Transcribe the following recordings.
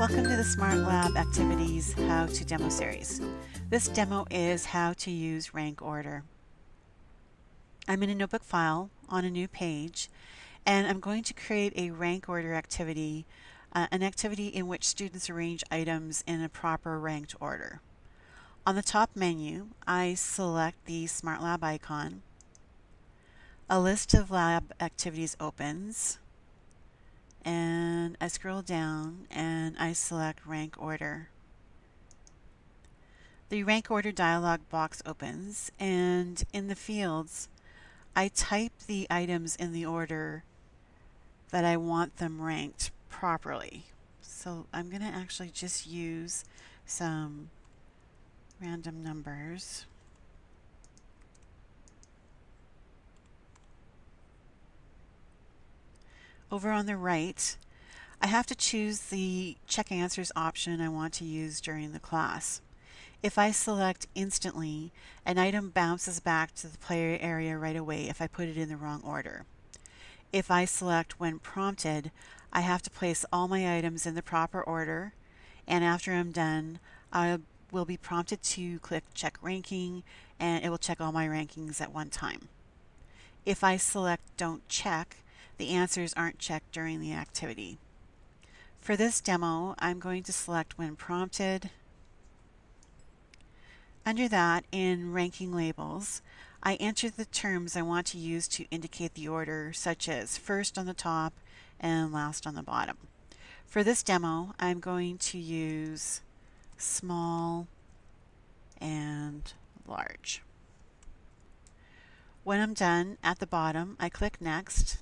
Welcome to the Smart Lab Activities How to Demo series. This demo is how to use rank order. I'm in a notebook file on a new page, and I'm going to create a rank order activity, an activity in which students arrange items in a proper ranked order. On the top menu, I select the Smart Lab icon. A list of lab activities opens, and I scroll down and I select rank order. The rank order dialog box opens, and in the fields I type the items in the order that I want them ranked properly. So I'm going to actually just use some random numbers. Over on the right, I have to choose the check answers option I want to use during the class. If I select instantly, an item bounces back to the player area right away if I put it in the wrong order. If I select when prompted, I have to place all my items in the proper order, and after I'm done, I will be prompted to click check ranking, and it will check all my rankings at one time. If I select don't check, the answers aren't checked during the activity. For this demo, I'm going to select when prompted. Under that, in ranking labels, I enter the terms I want to use to indicate the order, such as first on the top and last on the bottom. For this demo, I'm going to use small and large. When I'm done, at the bottom, I click Next.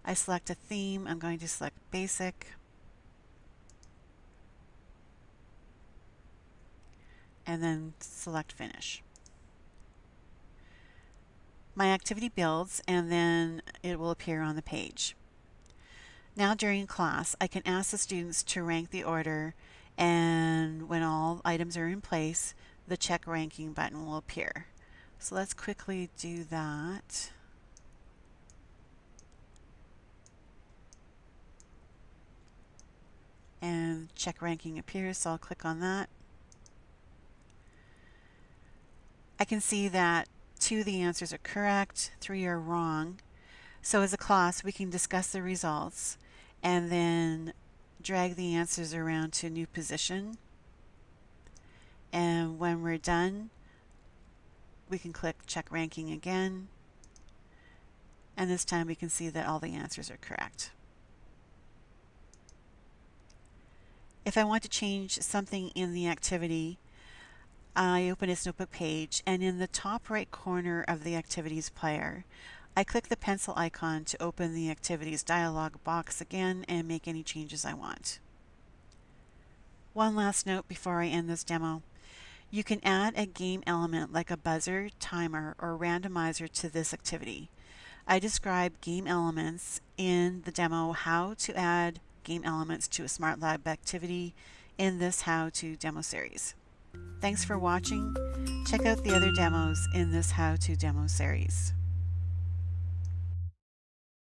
I select a theme. I'm going to select Basic. And then select Finish. My activity builds, and then it will appear on the page. Now during class, I can ask the students to rank the order, and when all items are in place, the check ranking button will appear. So let's quickly do that. And check ranking appears, so I'll click on that. I can see that 2 of the answers are correct, 3 are wrong. So as a class, we can discuss the results and then drag the answers around to a new position. And when we're done, we can click check ranking again. And this time we can see that all the answers are correct. If I want to change something in the activity, I open its notebook page, and in the top right corner of the activities player, I click the pencil icon to open the activities dialog box again and make any changes I want. One last note before I end this demo. You can add a game element like a buzzer, timer, or randomizer to this activity. I describe game elements in the demo how to add game elements to a Smart Lab activity in this How to Demo series. Thanks for watching. Check out the other demos in this How to Demo series.